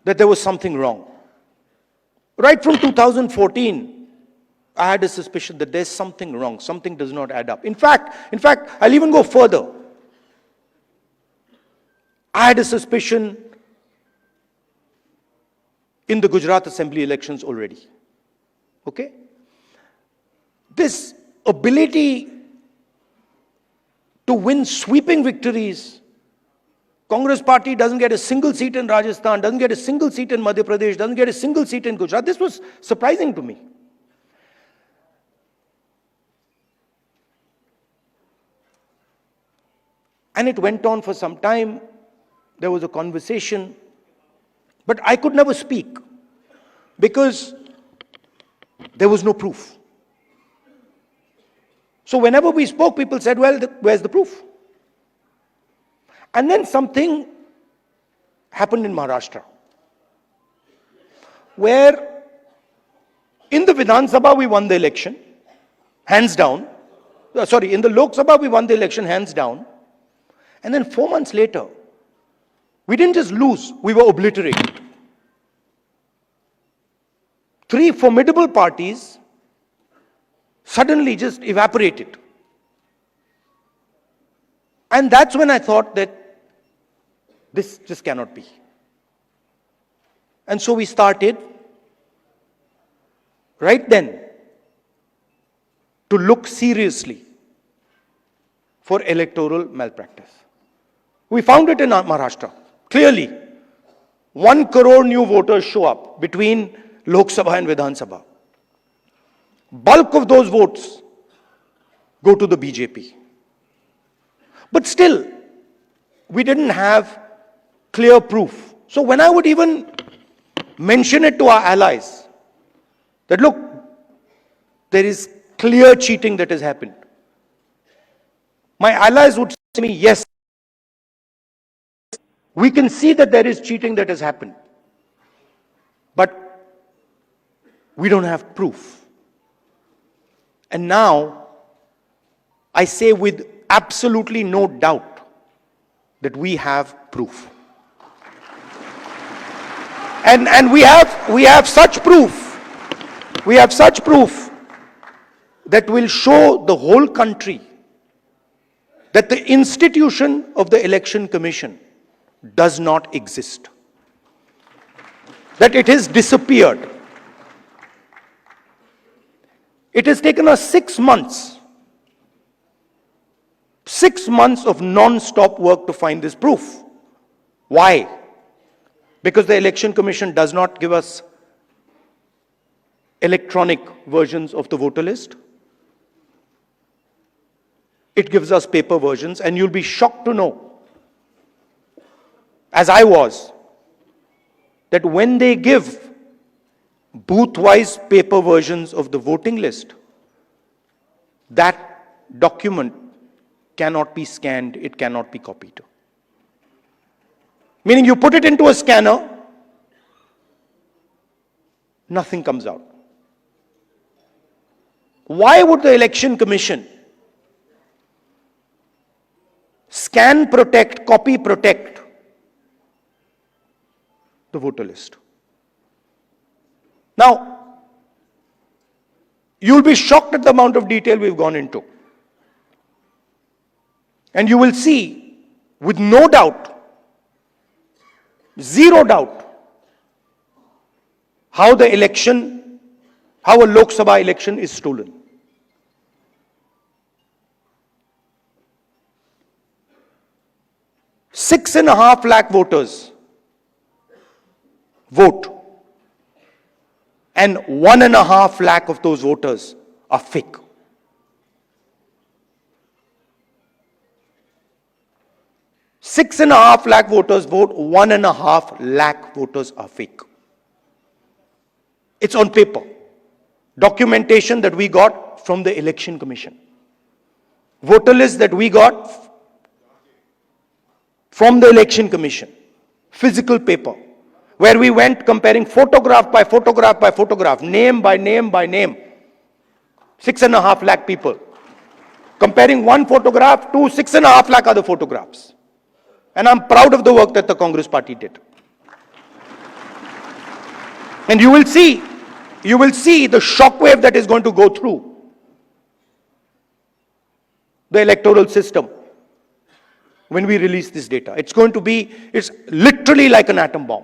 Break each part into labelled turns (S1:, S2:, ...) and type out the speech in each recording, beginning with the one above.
S1: that there was something wrong. Right from 2014, I had a suspicion that there's something wrong. Something does not add up. In fact, I'll even go further. I had a suspicion in the Gujarat Assembly elections already. Okay? This ability to win sweeping victories. Congress party doesn't get a single seat in Rajasthan, doesn't get a single seat in Madhya Pradesh, doesn't get a single seat in Gujarat. This was surprising to me. And it went on for some time. There was a conversation, but I could never speak because there was no proof. So whenever we spoke, people said, well, where's the proof? And then something happened in Maharashtra, where in the Vidhan Sabha we won the election, hands down. In the Lok Sabha we won the election, hands down. And then 4 months later, we didn't just lose, we were obliterated. 3 formidable parties suddenly just evaporated. And that's when I thought that this just cannot be. And so we started right then to look seriously for electoral malpractice. We found it in Maharashtra. Clearly, 1 crore new voters show up between Lok Sabha and Vidhan Sabha. Bulk of those votes go to the BJP. But still, we didn't have clear proof. So when I would even mention it to our allies, that look, there is clear cheating that has happened, my allies would say to me, yes, we can see that there is cheating that has happened, but we don't have proof. And now, I say with absolutely no doubt that we have proof. And we have such proof. We have such proof that will show the whole country that the institution of the Election Commission does not exist. That it has disappeared. It has taken us 6 months. 6 months of non-stop work to find this proof. Why? Because the Election Commission does not give us electronic versions of the voter list. It gives us paper versions, and you'll be shocked to know, as I was, that when they give booth-wise paper versions of the voting list, that document cannot be scanned, it cannot be copied. Meaning you put it into a scanner, nothing comes out. Why would the Election Commission scan protect, copy protect the voter list? Now, you'll be shocked at the amount of detail we've gone into. And you will see, with no doubt, zero doubt, how a Lok Sabha election is stolen. 6.5 lakh voters vote, and 1.5 lakh of those voters are fake. Six and a half lakh voters vote, 1.5 lakh voters are fake. It's on paper. Documentation that we got from the Election Commission. Voter list that we got from the Election Commission. Physical paper. Where we went comparing photograph by photograph by photograph, name by name by name. 6.5 lakh people. Comparing one photograph to 6.5 lakh other photographs. And I'm proud of the work that the Congress party did. And you will see the shockwave that is going to go through the electoral system when we release this data. It's literally like an atom bomb.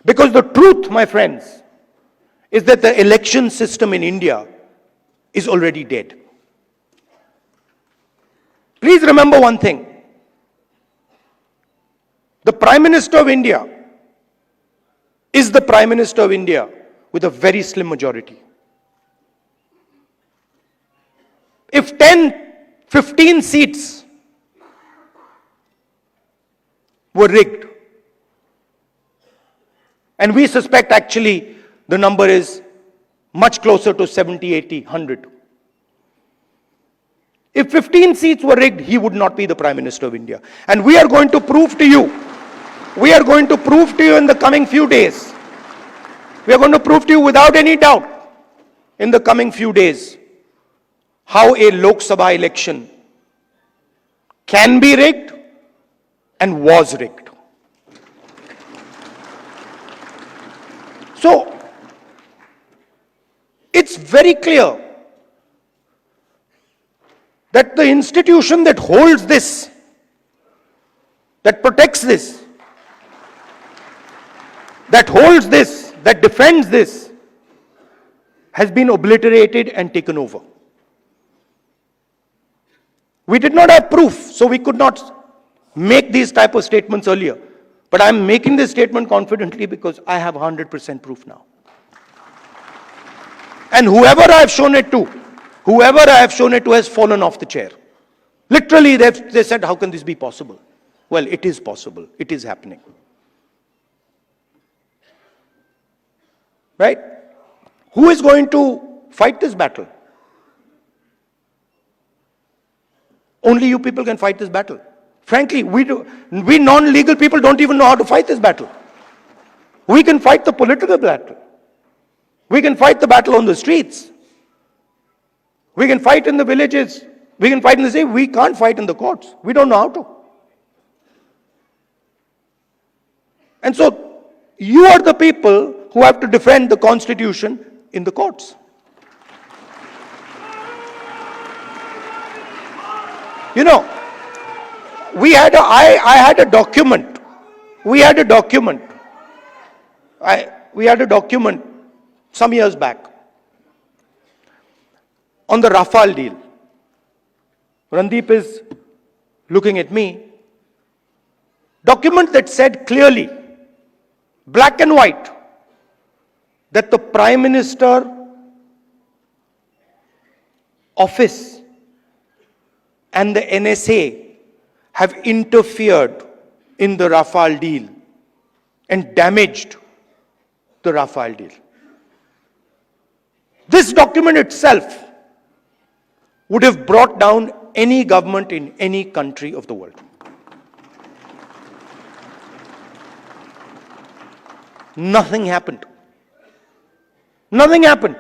S1: Because the truth, my friends, is that the election system in India is already dead. Please remember one thing. The Prime Minister of India is the Prime Minister of India with a very slim majority. If 10, 15 seats were rigged, and we suspect actually the number is much closer to 70, 80, 100. If 15 seats were rigged, he would not be the Prime Minister of India. And we are going to prove to you in the coming few days, we are going to prove to you without any doubt in the coming few days how a Lok Sabha election can be rigged and was rigged. So, it's very clear that the institution that holds this, that protects this, that holds this, that defends this, has been obliterated and taken over. We did not have proof, so we could not make these type of statements earlier. But I'm making this statement confidently because I have 100% proof now. And whoever I have shown it to has fallen off the chair. Literally, they said, how can this be possible? Well, it is possible. It is happening. Right? Who is going to fight this battle? Only you people can fight this battle. Frankly, we non-legal people don't even know how to fight this battle. We can fight the political battle. We can fight the battle on the streets. We can fight in the villages. We can fight in the city. We can't fight in the courts. We don't know how to. And so, you are the people who have to defend the Constitution in the courts. You know, I had a document. We had a document some years back on the Rafale deal. Randeep is looking at me. Document that said clearly, black and white, that the Prime Minister office and the NSA have interfered in the Rafale deal and damaged the Rafale deal. This document itself would have brought down any government in any country of the world. Nothing happened. Nothing happened.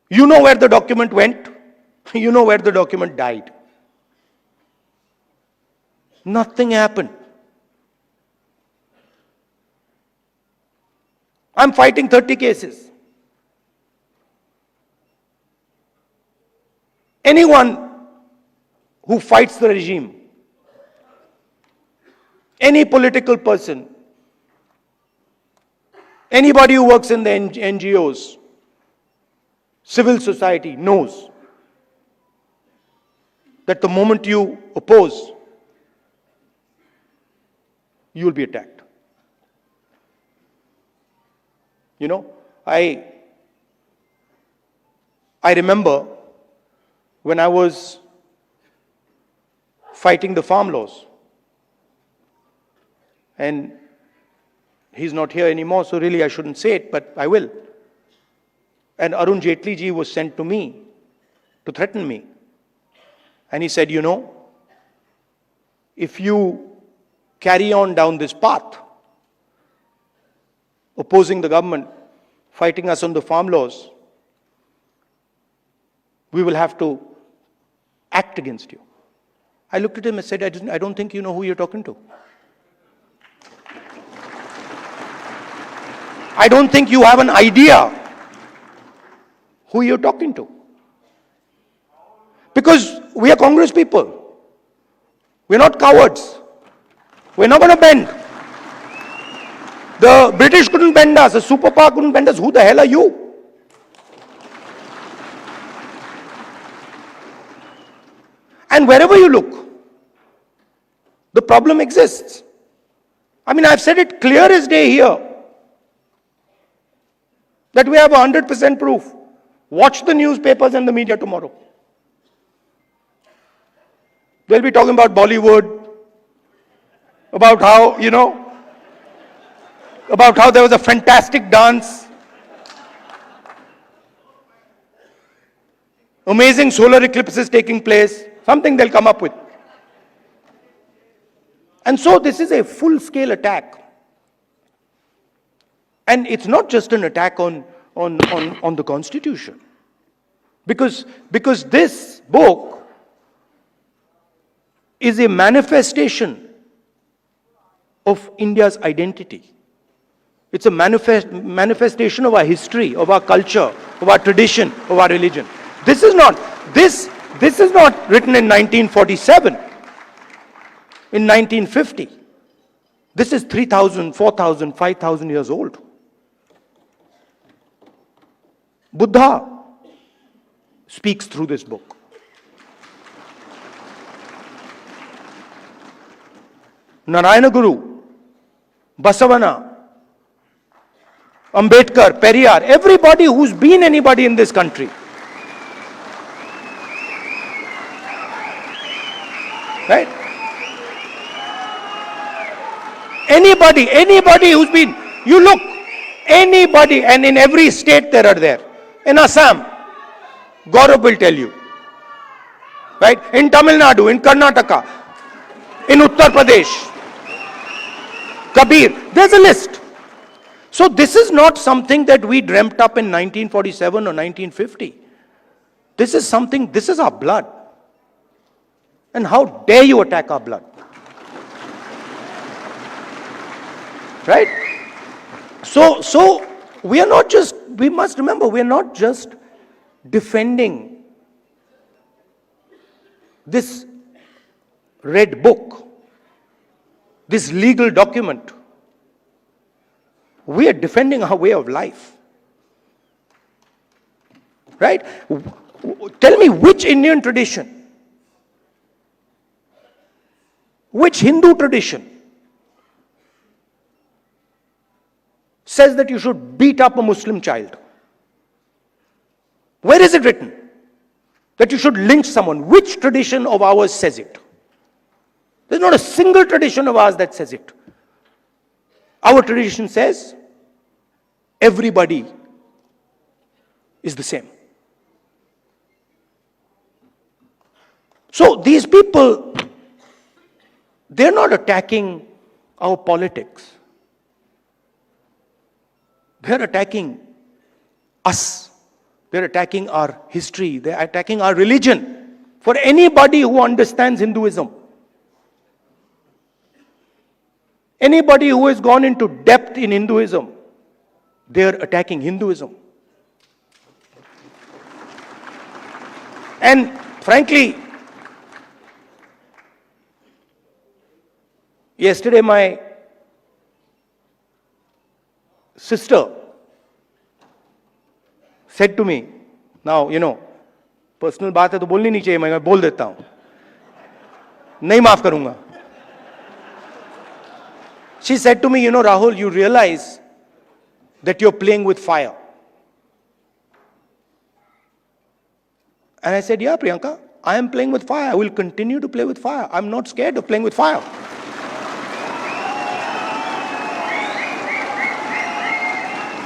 S1: You know where the document went? You know where the document died. Nothing happened. I'm fighting 30 cases. Anyone who fights the regime, any political person, anybody who works in the NGOs, civil society knows that the moment you oppose, you will be attacked. You know, I remember when I was fighting the farm laws, and he's not here anymore, so really I shouldn't say it, but I will. And Arun Jaitley ji was sent to me to threaten me. And he said, you know, if you carry on down this path, opposing the government, fighting us on the farm laws, we will have to act against you. I looked at him and said, I don't think you know who you're talking to. I don't think you have an idea who you're talking to. Because we are Congress people. We're not cowards. We're not going to bend. The British couldn't bend us. The superpower couldn't bend us. Who the hell are you? And wherever you look, the problem exists. I mean, I've said it clear as day here that we have 100% proof. Watch the newspapers and the media tomorrow. They'll be talking about Bollywood, about how, about how there was a fantastic dance, amazing solar eclipses taking place, something they'll come up with. And so this is a full-scale attack. And it's not just an attack on the Constitution. Because this book is a manifestation of India's identity. It's a manifestation of our history, of our culture, of our tradition, of our religion. This is not written in 1947, in 1950. This is 3,000, 4,000, 5,000 years old. Buddha speaks through this book. Narayana Guru, Basavana, Ambedkar, Periyar, everybody who's been anybody in this country. Right? Anybody who's been, you look, anybody, and in every state there are there. In Assam, Gaurav will tell you. Right? In Tamil Nadu, in Karnataka, in Uttar Pradesh, Kabir, there's a list. So this is not something that we dreamt up in 1947 or 1950. This is something, this is our blood. And how dare you attack our blood? Right? So we are not just, we must remember, we are not just defending this red book, this legal document. We are defending our way of life. Right? Tell me which Indian tradition, which Hindu tradition says that you should beat up a Muslim child? Where is it written that you should lynch someone? Which tradition of ours says it? There's not a single tradition of ours that says it. Our tradition says everybody is the same. So these people, they're not attacking our politics. They're attacking us. They're attacking our history. They're attacking our religion. For anybody who understands Hinduism, anybody who has gone into depth in Hinduism, they're attacking Hinduism. And frankly, yesterday my sister said to me, now, personal बात है तो बोलनी नहीं चाहिए, मैं बोल देता हूं, नहीं माफ करूंगा. She said to me, Rahul, you realize that you're playing with fire. And I said, yeah, Priyanka, I am playing with fire. I will continue to play with fire. I'm not scared of playing with fire.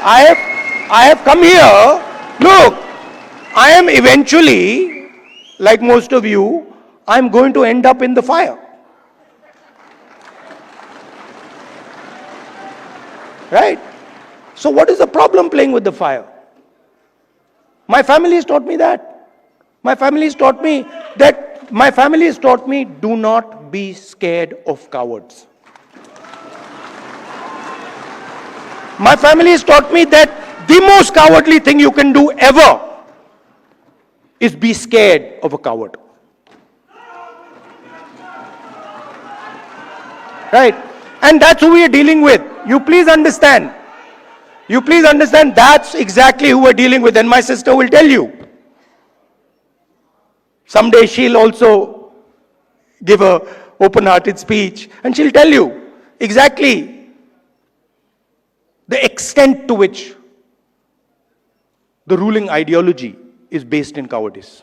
S1: I have come here. Look, I am eventually, like most of you, I'm going to end up in the fire. Right? So what is the problem playing with the fire? My family has taught me that. My family has taught me do not be scared of cowards. My family has taught me that the most cowardly thing you can do ever is be scared of a coward. Right? And that's who we are dealing with. You please understand. You please understand that's exactly who we're dealing with. And my sister will tell you. Someday she'll also give a open-hearted speech and she'll tell you exactly the extent to which the ruling ideology is based in cowardice.